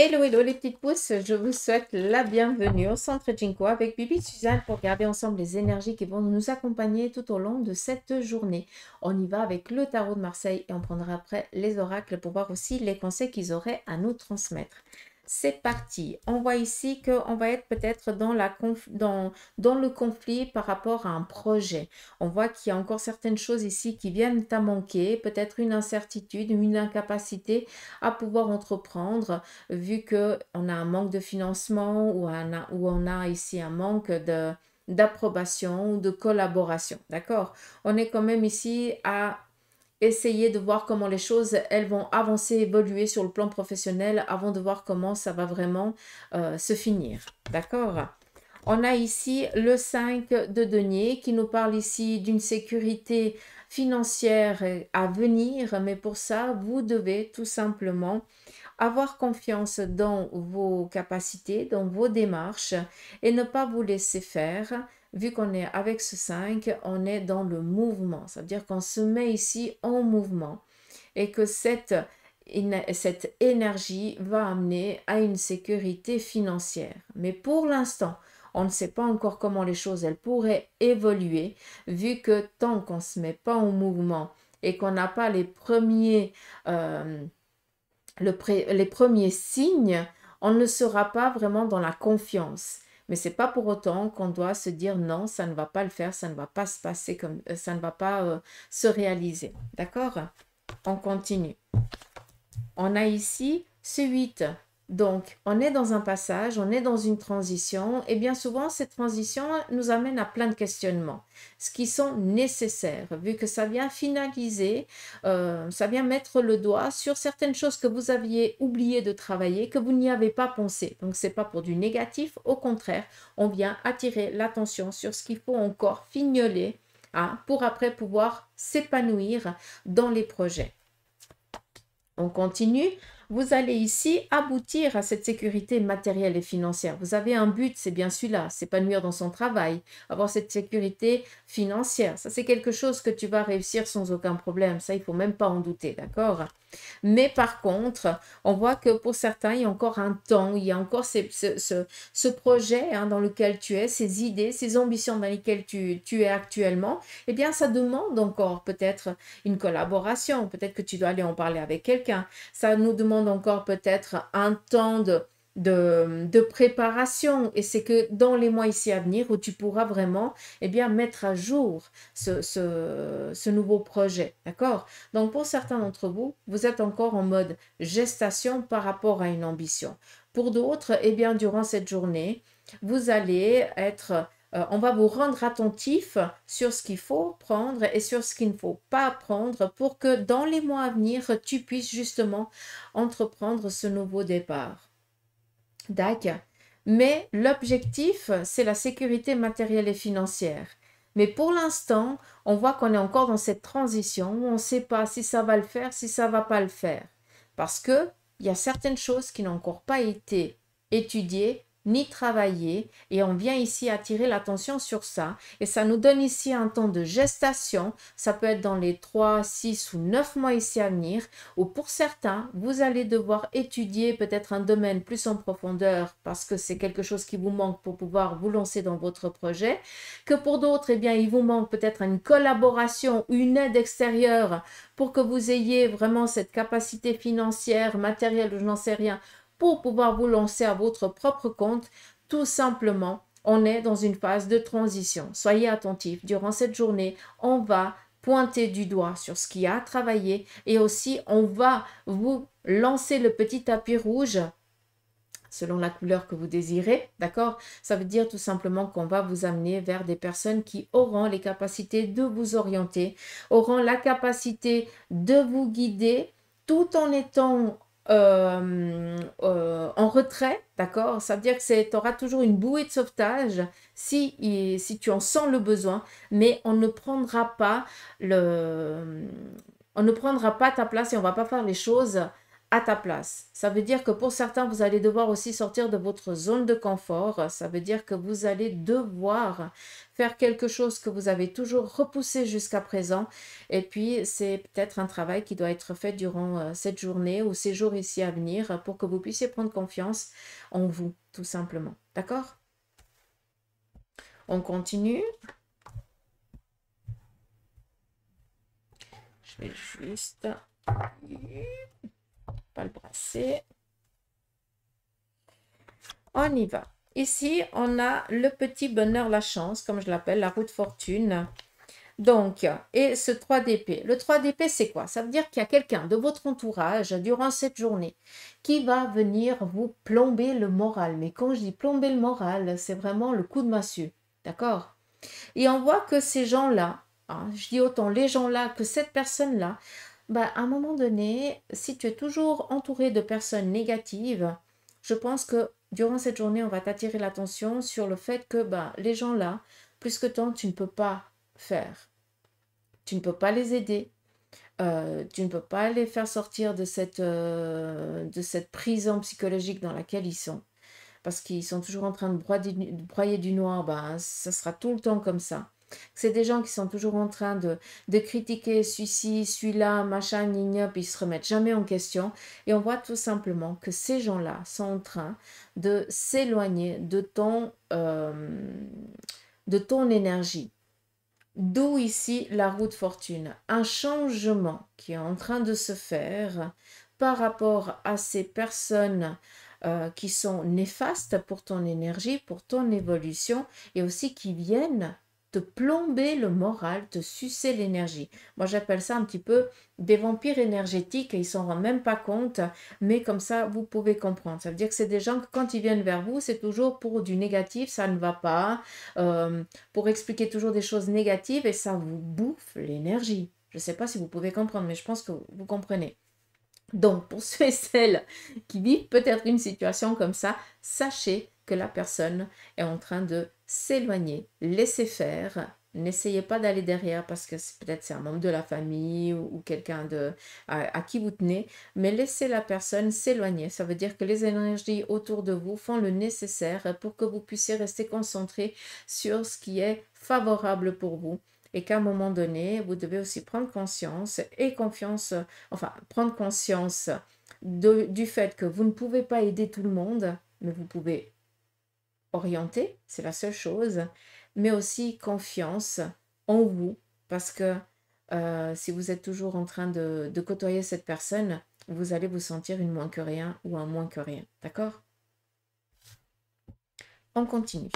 Hello, hello les petites pousses, je vous souhaite la bienvenue au Centre Jinko avec Bibi et Suzanne pour regarder ensemble les énergies qui vont nous accompagner tout au long de cette journée. On y va avec le tarot de Marseille et on prendra après les oracles pour voir aussi les conseils qu'ils auraient à nous transmettre. C'est parti. On voit ici qu'on va être peut-être dans le conflit par rapport à un projet. On voit qu'il y a encore certaines choses ici qui viennent à manquer, peut-être une incertitude, une incapacité à pouvoir entreprendre vu qu'on a un manque de financement ou on a ici un manque d'approbation ou de collaboration. D'accord? On est quand même ici à essayer de voir comment les choses, elles vont avancer, évoluer sur le plan professionnel avant de voir comment ça va vraiment se finir. D'accord? On a ici le 5 de denier qui nous parle ici d'une sécurité financière à venir, mais pour ça, vous devez tout simplement avoir confiance dans vos capacités, dans vos démarches et ne pas vous laisser faire. Vu qu'on est avec ce 5, on est dans le mouvement. Ça veut dire qu'on se met ici en mouvement et que cette énergie va amener à une sécurité financière. Mais pour l'instant, on ne sait pas encore comment les choses elles pourraient évoluer, vu que tant qu'on ne se met pas en mouvement et qu'on n'a pas les les premiers signes, on ne sera pas vraiment dans la confiance. Mais c'est pas pour autant qu'on doit se dire non, ça ne va pas le faire, ça ne va pas se passer comme ça ne va pas se réaliser. D'accord? On continue. On a ici ce 8. Donc, on est dans un passage, on est dans une transition, et bien souvent, cette transition nous amène à plein de questionnements, ce qui sont nécessaires, vu que ça vient finaliser, ça vient mettre le doigt sur certaines choses que vous aviez oublié de travailler, que vous n'y avez pas pensé. Donc, ce n'est pas pour du négatif, au contraire, on vient attirer l'attention sur ce qu'il faut encore fignoler, hein, pour après pouvoir s'épanouir dans les projets. On continue. Vous allez ici aboutir à cette sécurité matérielle et financière. Vous avez un but, c'est bien celui-là, s'épanouir dans son travail, avoir cette sécurité financière. Ça, c'est quelque chose que tu vas réussir sans aucun problème. Ça, il ne faut même pas en douter, d'accord? Mais par contre, on voit que pour certains, il y a encore un temps, il y a encore ce projet, hein, dans lequel tu es, ces idées, ces ambitions dans lesquelles tu es actuellement. Eh bien, ça demande encore peut-être une collaboration. Peut-être que tu dois aller en parler avec quelqu'un. Ça nous demande encore peut-être un temps de préparation. Et c'est que dans les mois ici à venir où tu pourras vraiment, eh bien, mettre à jour ce nouveau projet. D'accord? Donc, pour certains d'entre vous, vous êtes encore en mode gestation par rapport à une ambition. Pour d'autres, eh bien, durant cette journée, vous allez être on va vous rendre attentif sur ce qu'il faut prendre et sur ce qu'il ne faut pas prendre pour que dans les mois à venir, tu puisses justement entreprendre ce nouveau départ. D'accord. Mais l'objectif, c'est la sécurité matérielle et financière. Mais pour l'instant, on voit qu'on est encore dans cette transition où on ne sait pas si ça va le faire, si ça ne va pas le faire. Parce qu'il y a certaines choses qui n'ont encore pas été étudiées ni travaillées et on vient ici attirer l'attention sur ça. Et ça nous donne ici un temps de gestation. Ça peut être dans les 3, 6 ou 9 mois ici à venir ou pour certains, vous allez devoir étudier peut-être un domaine plus en profondeur parce que c'est quelque chose qui vous manque pour pouvoir vous lancer dans votre projet, que pour d'autres, eh bien, il vous manque peut-être une collaboration, une aide extérieure pour que vous ayez vraiment cette capacité financière, matérielle, je n'en sais rien, pour pouvoir vous lancer à votre propre compte, tout simplement. On est dans une phase de transition. Soyez attentifs. Durant cette journée, on va pointer du doigt sur ce qui a travaillé et aussi on va vous lancer le petit tapis rouge selon la couleur que vous désirez, d'accord? Ça veut dire tout simplement qu'on va vous amener vers des personnes qui auront les capacités de vous orienter, auront la capacité de vous guider tout en étant en retrait, d'accord? Ça veut dire que tu auras toujours une bouée de sauvetage si tu en sens le besoin, mais on ne prendra pas ta place et on ne va pas faire les choses à ta place. Ça veut dire que pour certains, vous allez devoir aussi sortir de votre zone de confort. Ça veut dire que vous allez devoir faire quelque chose que vous avez toujours repoussé jusqu'à présent. Et puis, c'est peut-être un travail qui doit être fait durant cette journée ou ces jours ici à venir pour que vous puissiez prendre confiance en vous, tout simplement. D'accord? On continue. Je vais juste pas le brasser. On y va. Ici, on a le petit bonheur, la chance, comme je l'appelle, la roue de fortune. Donc, et ce 3 d'épée. Le 3 d'épée, c'est quoi? Ça veut dire qu'il y a quelqu'un de votre entourage durant cette journée qui va venir vous plomber le moral. Mais quand je dis plomber le moral, c'est vraiment le coup de massue. D'accord? Et on voit que ces gens-là, hein, je dis autant les gens-là que cette personne-là, bah, à un moment donné, si tu es toujours entouré de personnes négatives, je pense que durant cette journée, on va t'attirer l'attention sur le fait que bah, les gens-là, plus que tant, tu ne peux pas faire. Tu ne peux pas les aider. Tu ne peux pas les faire sortir de cette prison psychologique dans laquelle ils sont. Parce qu'ils sont toujours en train de broyer du noir, ben, ça sera tout le temps comme ça. C'est des gens qui sont toujours en train de critiquer celui-ci, celui-là, machin, gna, puis ils se remettent jamais en question. Et on voit tout simplement que ces gens-là sont en train de s'éloigner de ton énergie. D'où ici la roue de fortune. Un changement qui est en train de se faire par rapport à ces personnes qui sont néfastes pour ton énergie, pour ton évolution, et aussi qui viennent te plomber le moral, te sucer l'énergie. Moi, j'appelle ça un petit peu des vampires énergétiques, et ils s'en rendent même pas compte, mais comme ça, vous pouvez comprendre. Ça veut dire que c'est des gens que quand ils viennent vers vous, c'est toujours pour du négatif, ça ne va pas, pour expliquer toujours des choses négatives, et ça vous bouffe l'énergie. Je ne sais pas si vous pouvez comprendre, mais je pense que vous comprenez. Donc, pour ceux et celles qui vivent peut-être une situation comme ça, sachez que la personne est en train de s'éloigner. Laissez faire. N'essayez pas d'aller derrière parce que peut-être c'est un membre de la famille ou quelqu'un à qui vous tenez, mais laissez la personne s'éloigner. Ça veut dire que les énergies autour de vous font le nécessaire pour que vous puissiez rester concentré sur ce qui est favorable pour vous et qu'à un moment donné, vous devez aussi prendre conscience et confiance, enfin, prendre conscience du fait que vous ne pouvez pas aider tout le monde, mais vous pouvez orienter, c'est la seule chose, mais aussi confiance en vous, parce que si vous êtes toujours en train de côtoyer cette personne, vous allez vous sentir une moins que rien ou un moins que rien, d'accord? On continue.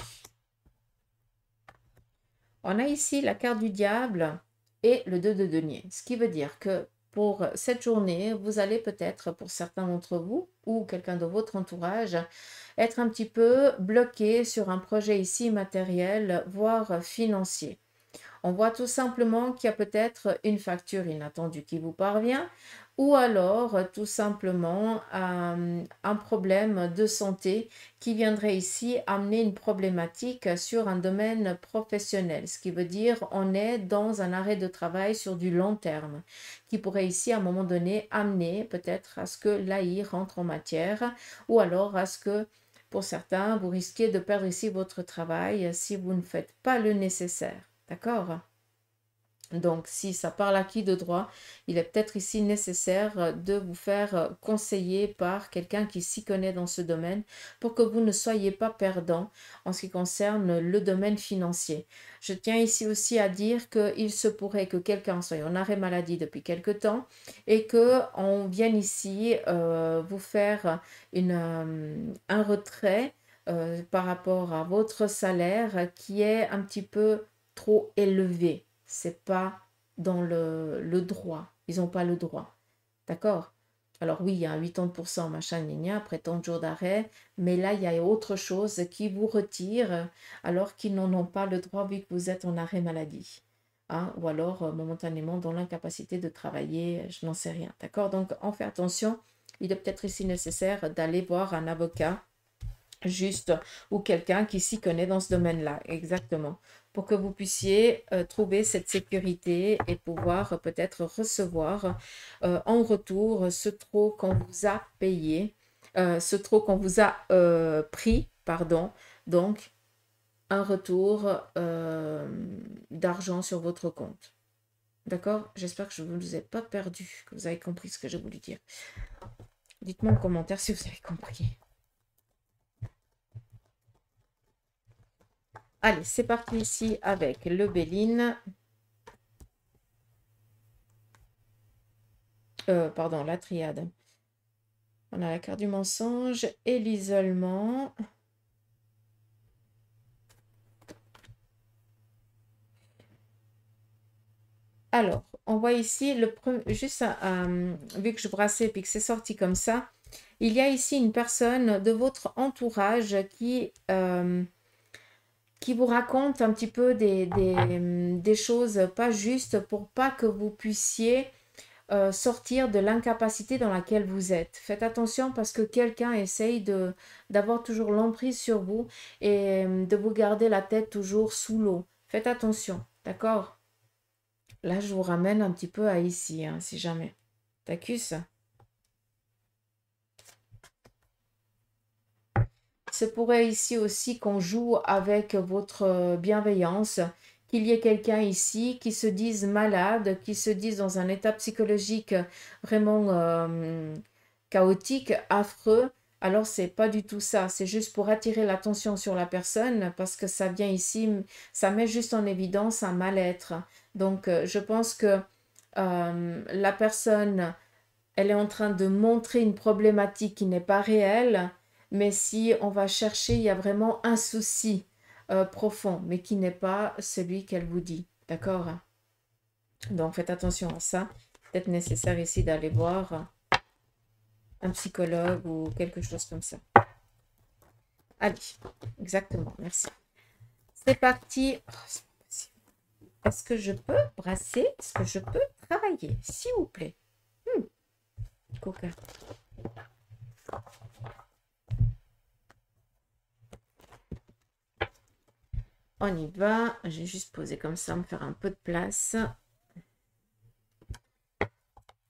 On a ici la carte du diable et le 2 de denier, ce qui veut dire que pour cette journée, vous allez peut-être, pour certains d'entre vous ou quelqu'un de votre entourage, être un petit peu bloqué sur un projet ici matériel, voire financier. On voit tout simplement qu'il y a peut-être une facture inattendue qui vous parvient ou alors tout simplement un problème de santé qui viendrait ici amener une problématique sur un domaine professionnel. Ce qui veut dire on est dans un arrêt de travail sur du long terme qui pourrait ici à un moment donné amener peut-être à ce que l'AI rentre en matière ou alors à ce que pour certains, vous risquez de perdre ici votre travail si vous ne faites pas le nécessaire. D'accord? Donc, si ça parle à qui de droit, il est peut-être ici nécessaire de vous faire conseiller par quelqu'un qui s'y connaît dans ce domaine pour que vous ne soyez pas perdant en ce qui concerne le domaine financier. Je tiens ici aussi à dire qu'il se pourrait que quelqu'un soit en arrêt maladie depuis quelque temps et qu'on vienne ici vous faire un retrait par rapport à votre salaire qui est un petit peu trop élevé. C'est pas dans le droit. Ils n'ont pas le droit. D'accord? Alors oui, il y a un 80%, machin, gna, gna, après tant de jours d'arrêt, mais là, il y a autre chose qui vous retire alors qu'ils n'en ont pas le droit vu que vous êtes en arrêt maladie. Hein? Ou alors momentanément dans l'incapacité de travailler, je n'en sais rien. D'accord? Donc, on fait attention. Il est peut-être ici nécessaire d'aller voir un avocat juste, ou quelqu'un qui s'y connaît dans ce domaine-là, exactement, pour que vous puissiez trouver cette sécurité et pouvoir peut-être recevoir en retour ce trop qu'on vous a payé, ce trop qu'on vous a pris, pardon, donc un retour d'argent sur votre compte. D'accord? J'espère que je ne vous ai pas perdu, que vous avez compris ce que j'ai voulu dire. Dites-moi en commentaire si vous avez compris. Allez, c'est parti ici avec le Béline. Pardon, la triade. On a la carte du mensonge et l'isolement. Alors, on voit ici, juste vu que je brassais et puis que c'est sorti comme ça, il y a ici une personne de votre entourage qui vous raconte un petit peu des choses pas justes pour pas que vous puissiez sortir de l'incapacité dans laquelle vous êtes. Faites attention parce que quelqu'un essaye d'avoir toujours l'emprise sur vous et de vous garder la tête toujours sous l'eau. Faites attention, d'accord? Là, je vous ramène un petit peu à ici, hein, si jamais. Tacus. Se pourrait ici aussi qu'on joue avec votre bienveillance, qu'il y ait quelqu'un ici qui se dise malade, qui se dise dans un état psychologique vraiment chaotique, affreux. Alors, c'est pas du tout ça. C'est juste pour attirer l'attention sur la personne parce que ça vient ici, ça met juste en évidence un mal-être. Donc, je pense que la personne, elle est en train de montrer une problématique qui n'est pas réelle, mais si on va chercher, il y a vraiment un souci profond, mais qui n'est pas celui qu'elle vous dit. D'accord? Donc, faites attention à ça. Peut-être nécessaire ici d'aller voir un psychologue ou quelque chose comme ça. Allez, exactement, merci. C'est parti. Oh, est-ce que je peux brasser? Est-ce que je peux travailler? S'il vous plaît. Coca. On y va. J'ai juste posé comme ça, me faire un peu de place.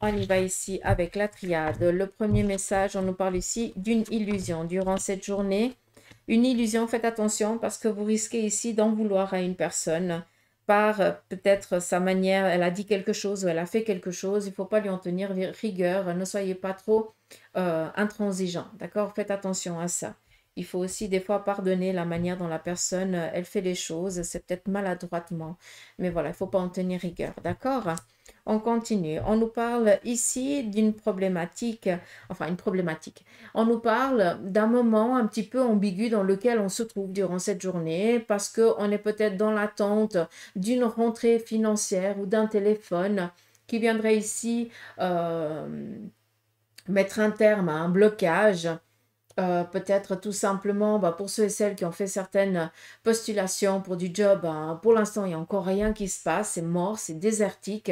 On y va ici avec la triade. Le premier message, on nous parle ici d'une illusion. Durant cette journée, une illusion, faites attention parce que vous risquez ici d'en vouloir à une personne par peut-être sa manière, elle a dit quelque chose ou elle a fait quelque chose. Il ne faut pas lui en tenir rigueur. Ne soyez pas trop intransigeant. D'accord? Faites attention à ça. Il faut aussi des fois pardonner la manière dont la personne, elle fait les choses. C'est peut-être maladroitement. Mais voilà, il ne faut pas en tenir rigueur. D'accord? On continue. On nous parle ici d'une problématique, enfin une problématique. On nous parle d'un moment un petit peu ambigu dans lequel on se trouve durant cette journée parce qu'on est peut-être dans l'attente d'une rentrée financière ou d'un téléphone qui viendrait ici mettre un terme à un blocage. Peut-être tout simplement pour ceux et celles qui ont fait certaines postulations pour du job, pour l'instant il n'y a encore rien qui se passe, c'est mort, c'est désertique,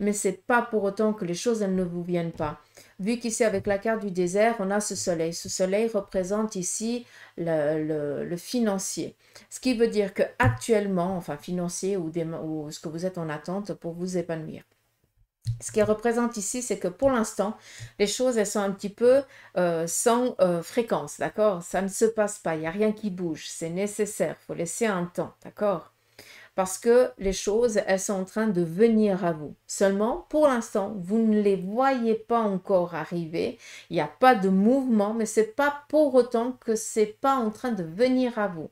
mais c'est pas pour autant que les choses elles ne vous viennent pas. Vu qu'ici avec la carte du désert, on a ce soleil représente ici le financier, ce qui veut dire que actuellement, enfin financier ou ce que vous êtes en attente pour vous épanouir. Ce qui représente ici, c'est que pour l'instant, les choses, elles sont un petit peu sans fréquence, d'accord? Ça ne se passe pas, il n'y a rien qui bouge, c'est nécessaire, il faut laisser un temps, d'accord? Parce que les choses, elles sont en train de venir à vous. Seulement, pour l'instant, vous ne les voyez pas encore arriver, il n'y a pas de mouvement, mais ce n'est pas pour autant que ce n'est pas en train de venir à vous.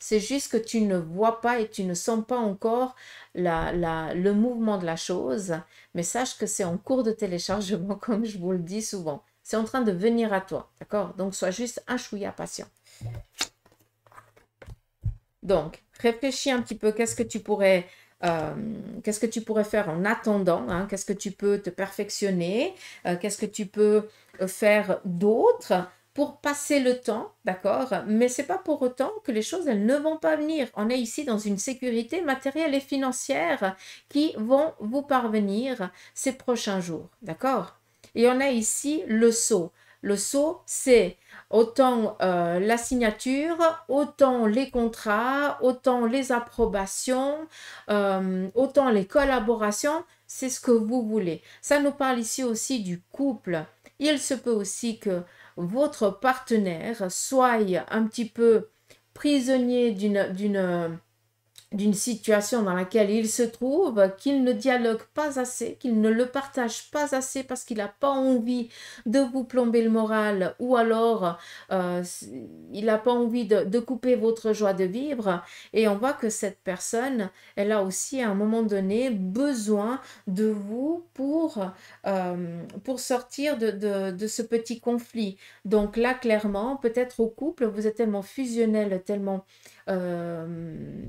C'est juste que tu ne vois pas et tu ne sens pas encore le mouvement de la chose, mais sache que c'est en cours de téléchargement, comme je vous le dis souvent. C'est en train de venir à toi, d'accord? Donc, sois juste un chouïa patient. Donc, réfléchis un petit peu, qu'est-ce que tu pourrais faire en attendant, hein? Qu'est-ce que tu peux te perfectionner, qu'est-ce que tu peux faire d'autre pour passer le temps, d'accord? Mais ce n'est pas pour autant que les choses, elles ne vont pas venir. On est ici dans une sécurité matérielle et financière qui vont vous parvenir ces prochains jours, d'accord? Et on a ici le sceau. Le sceau, c'est autant la signature, autant les contrats, autant les approbations, autant les collaborations, c'est ce que vous voulez. Ça nous parle ici aussi du couple. Il se peut aussi que votre partenaire soit un petit peu prisonnier d'une situation dans laquelle il se trouve, qu'il ne dialogue pas assez, qu'il ne le partage pas assez parce qu'il n'a pas envie de vous plomber le moral ou alors il n'a pas envie de couper votre joie de vivre. Et on voit que cette personne, elle a aussi à un moment donné besoin de vous pour sortir de ce petit conflit. Donc là, clairement, peut-être au couple, vous êtes tellement fusionnel, tellement euh,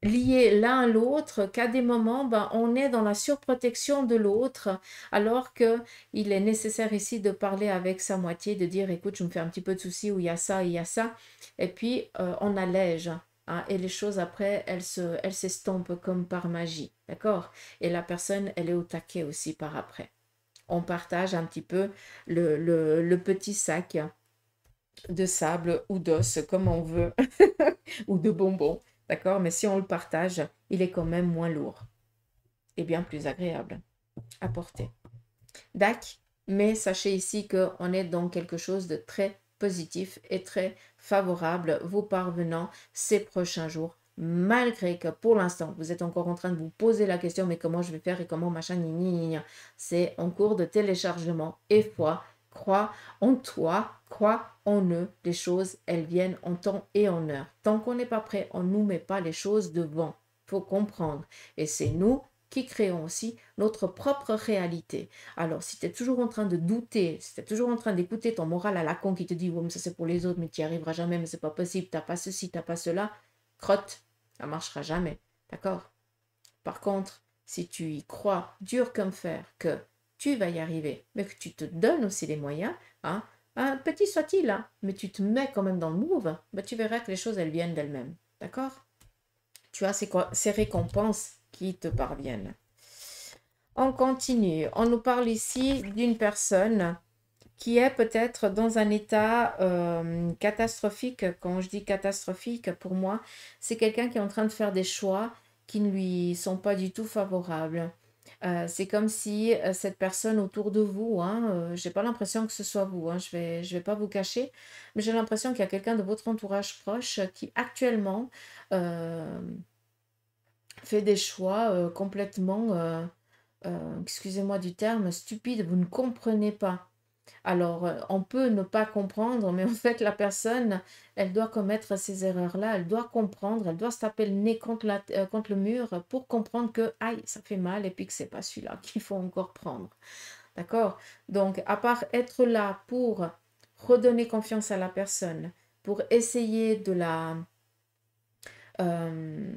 liés l'un à l'autre qu'à des moments, ben, on est dans la surprotection de l'autre, alors que il est nécessaire ici de parler avec sa moitié, de dire, écoute, je me fais un petit peu de soucis où il y a ça, il y a ça, et puis on allège. Hein, et les choses après, elles s'estompent comme par magie, d'accord? Et la personne, elle est au taquet aussi par après. On partage un petit peu le petit sac de sable ou d'os, comme on veut, ou de bonbons, d'accord? Mais si on le partage, il est quand même moins lourd et bien plus agréable à porter. D'accord? Mais sachez ici qu'on est dans quelque chose de très positif et très favorable vous parvenant ces prochains jours, malgré que pour l'instant, vous êtes encore en train de vous poser la question, mais comment je vais faire et comment machin, c'est en cours de téléchargement et foi. Crois en toi, crois en eux. Les choses, elles viennent en temps et en heure. Tant qu'on n'est pas prêt, on ne nous met pas les choses devant. Il faut comprendre. Et c'est nous qui créons aussi notre propre réalité. Alors, si tu es toujours en train de douter, si tu es toujours en train d'écouter ton moral à la con qui te dit, oh, mais ça c'est pour les autres, mais tu n'y arriveras jamais, mais c'est pas possible, tu n'as pas ceci, tu n'as pas cela, crotte, ça ne marchera jamais. D'accord? Par contre, si tu y crois dur comme fer que tu vas y arriver, mais que tu te donnes aussi les moyens, hein, un petit soit-il, hein, mais tu te mets quand même dans le move, ben, tu verras que les choses, elles viennent d'elles-mêmes. D'accord? Tu as ces récompenses qui te parviennent. On continue. On nous parle ici d'une personne qui est peut-être dans un état catastrophique. Quand je dis catastrophique, pour moi, c'est quelqu'un qui est en train de faire des choix qui ne lui sont pas du tout favorables. C'est comme si cette personne autour de vous, hein, j'ai pas l'impression que ce soit vous, hein, je vais pas vous cacher, mais j'ai l'impression qu'il y a quelqu'un de votre entourage proche qui actuellement fait des choix complètement excusez-moi du terme, stupide, vous ne comprenez pas. Alors, on peut ne pas comprendre, mais en fait, la personne, elle doit commettre ces erreurs-là, elle doit comprendre, elle doit se taper le nez contre le mur pour comprendre que, aïe, ça fait mal et puis que c'est pas celui-là qu'il faut encore prendre. D'accord? Donc, à part être là pour redonner confiance à la personne, pour essayer de la... euh,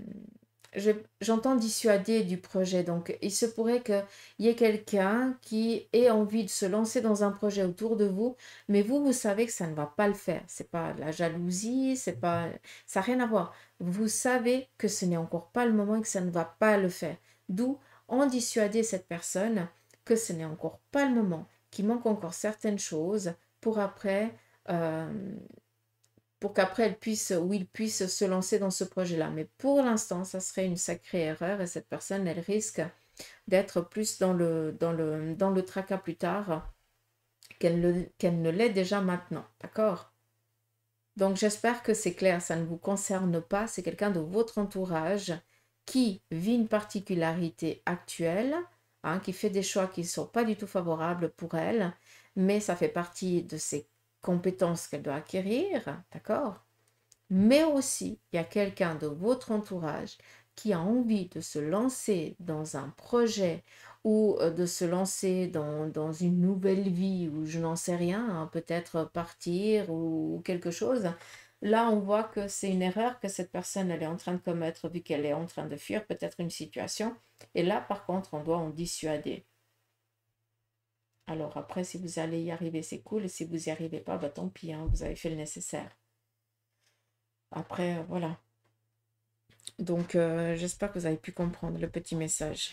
j'entends dissuader du projet. Donc, il se pourrait qu'il y ait quelqu'un qui ait envie de se lancer dans un projet autour de vous, mais vous savez que ça ne va pas le faire. C'est pas la jalousie, c'est pas, ça n'a rien à voir. Vous savez que ce n'est encore pas le moment et que ça ne va pas le faire. D'où en dissuader cette personne que ce n'est encore pas le moment, qu'il manque encore certaines choses pour après euh, pour qu'après elle puisse ou il puisse se lancer dans ce projet-là. Mais pour l'instant, ça serait une sacrée erreur et cette personne, elle risque d'être plus dans le tracas plus tard qu'elle ne l'est déjà maintenant. D'accord? Donc j'espère que c'est clair, ça ne vous concerne pas, c'est quelqu'un de votre entourage qui vit une particularité actuelle, hein, qui fait des choix qui ne sont pas du tout favorables pour elle, mais ça fait partie de ses compétences qu'elle doit acquérir, d'accord? Mais aussi, il y a quelqu'un de votre entourage qui a envie de se lancer dans un projet ou de se lancer dans une nouvelle vie ou je n'en sais rien, hein, peut-être partir ou quelque chose. Là, on voit que c'est une erreur que cette personne elle est en train de commettre vu qu'elle est en train de fuir peut-être une situation. Et là, par contre, on doit en dissuader. Alors après, si vous allez y arriver, c'est cool. Et si vous n'y arrivez pas, bah, tant pis, hein, vous avez fait le nécessaire. Après, voilà. Donc, j'espère que vous avez pu comprendre le petit message.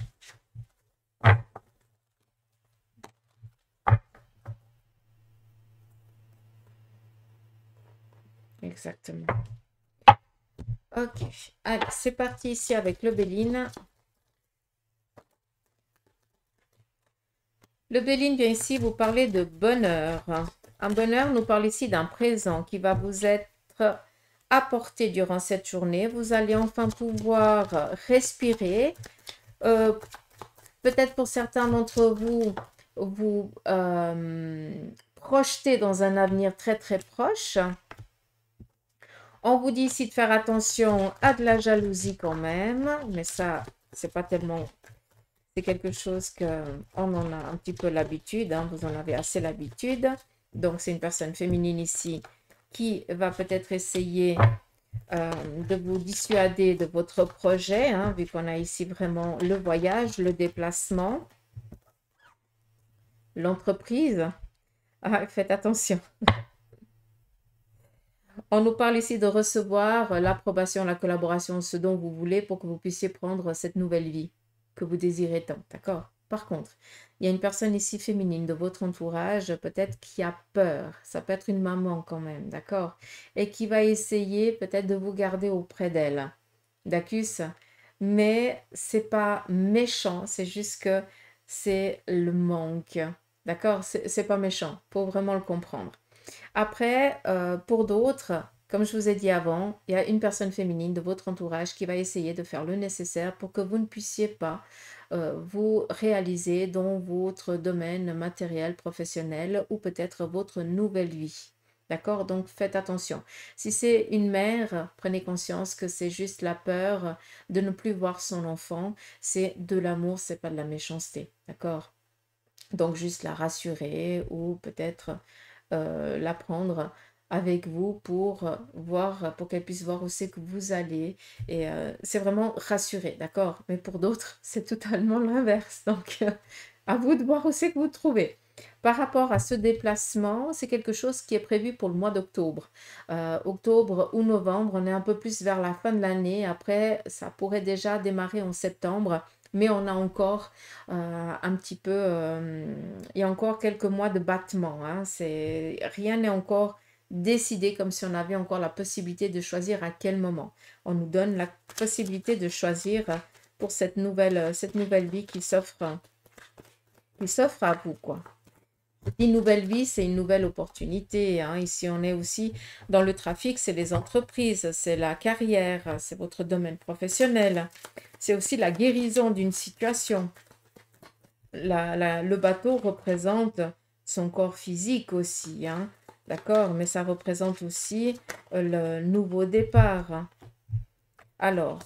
Exactement. Ok. Allez, c'est parti ici avec le Béline. Le Béline vient ici vous parler de bonheur. Un bonheur nous parle ici d'un présent qui va vous être apporté durant cette journée. Vous allez enfin pouvoir respirer. Peut-être pour certains d'entre vous, vous projeter dans un avenir très très proche. On vous dit ici de faire attention à de la jalousie quand même, mais ça, c'est pas tellement... C'est quelque chose qu'on en a un petit peu l'habitude, hein, vous en avez assez l'habitude. Donc, c'est une personne féminine ici qui va peut-être essayer de vous dissuader de votre projet, hein, vu qu'on a ici vraiment le voyage, le déplacement, l'entreprise. Ah, faites attention. On nous parle ici de recevoir l'approbation, la collaboration, ce dont vous voulez pour que vous puissiez prendre cette nouvelle vie que vous désirez tant, d'accord? Par contre, il y a une personne ici féminine de votre entourage, peut-être qui a peur, ça peut être une maman quand même, d'accord? Et qui va essayer peut-être de vous garder auprès d'elle, d'accord? Mais c'est pas méchant, c'est juste que c'est le manque, d'accord? C'est pas méchant, faut vraiment le comprendre. Après, pour d'autres, comme je vous ai dit avant, il y a une personne féminine de votre entourage qui va essayer de faire le nécessaire pour que vous ne puissiez pas vous réaliser dans votre domaine matériel, professionnel ou peut-être votre nouvelle vie. D'accord? Donc faites attention. Si c'est une mère, prenez conscience que c'est juste la peur de ne plus voir son enfant. C'est de l'amour, c'est pas de la méchanceté. D'accord? Donc juste la rassurer ou peut-être la prendre avec vous pour voir, pour qu'elle puisse voir où c'est que vous allez. Et c'est vraiment rassurer, d'accord? Mais pour d'autres, c'est totalement l'inverse. Donc, à vous de voir où c'est que vous trouvez. Par rapport à ce déplacement, c'est quelque chose qui est prévu pour le mois d'octobre. Octobre ou novembre, on est un peu plus vers la fin de l'année. Après, ça pourrait déjà démarrer en septembre. Mais on a encore un petit peu, il y a encore quelques mois de battement, hein. Rien n'est encore décidé comme si on avait encore la possibilité de choisir à quel moment. On nous donne la possibilité de choisir pour cette nouvelle vie qui s'offre à vous, quoi. Une nouvelle vie, c'est une nouvelle opportunité, hein. Ici, on est aussi dans le trafic, c'est les entreprises, c'est la carrière, c'est votre domaine professionnel. C'est aussi la guérison d'une situation. Le bateau représente son corps physique aussi, hein. D'accord, mais ça représente aussi le nouveau départ. Alors,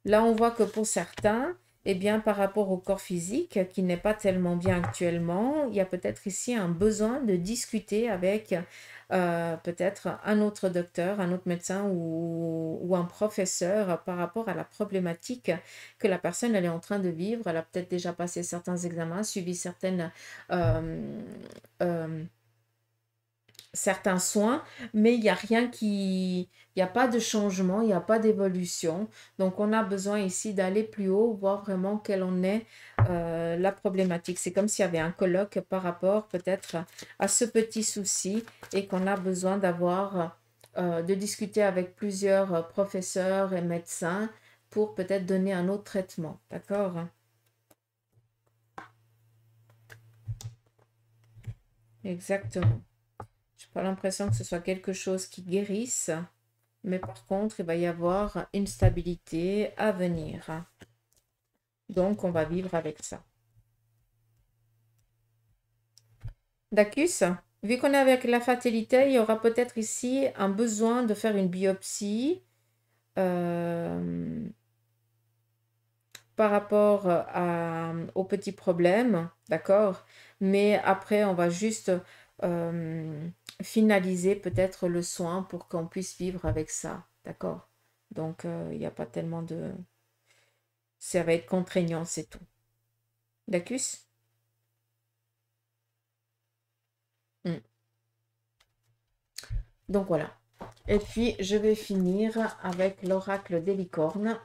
là, on voit que pour certains, eh bien, par rapport au corps physique, qui n'est pas tellement bien actuellement, il y a peut-être ici un besoin de discuter avec peut-être un autre docteur, un autre médecin ou un professeur par rapport à la problématique que la personne elle est en train de vivre. Elle a peut-être déjà passé certains examens, suivi euh, euh, certains soins, mais il n'y a rien il n'y a pas de changement, il n'y a pas d'évolution. Donc, on a besoin ici d'aller plus haut, voir vraiment quelle en est la problématique. C'est comme s'il y avait un colloque par rapport peut-être à ce petit souci et qu'on a besoin d'avoir, de discuter avec plusieurs professeurs et médecins pour peut-être donner un autre traitement. D'accord? Exactement. Je n'ai pas l'impression que ce soit quelque chose qui guérisse. Mais par contre, il va y avoir une stabilité à venir. Donc, on va vivre avec ça. Dacus, vu qu'on est avec la fatalité, il y aura peut-être ici un besoin de faire une biopsie euh, par rapport aux petits problèmes, d'accord? Mais après, on va juste euh, finaliser peut-être le soin pour qu'on puisse vivre avec ça, d'accord? Donc, il n'y a pas tellement de... Ça va être contraignant, c'est tout. Dacus? Mm. Donc voilà. Et puis, je vais finir avec l'oracle des licornes.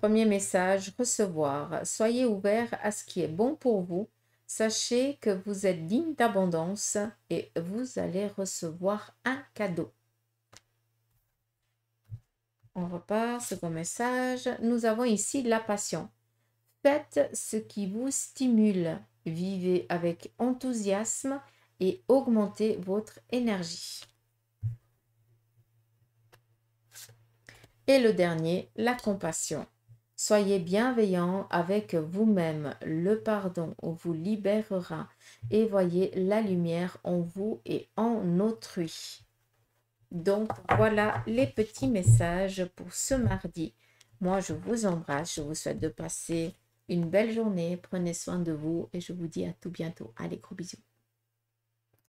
Premier message, recevoir. Soyez ouvert à ce qui est bon pour vous. Sachez que vous êtes digne d'abondance et vous allez recevoir un cadeau. On repart, second message. Nous avons ici la passion. Faites ce qui vous stimule. Vivez avec enthousiasme et augmentez votre énergie. Et le dernier, la compassion. Soyez bienveillant avec vous-même. Le pardon vous libérera et voyez la lumière en vous et en autrui. Donc, voilà les petits messages pour ce mardi. Moi, je vous embrasse. Je vous souhaite de passer une belle journée. Prenez soin de vous et je vous dis à tout bientôt. Allez, gros bisous.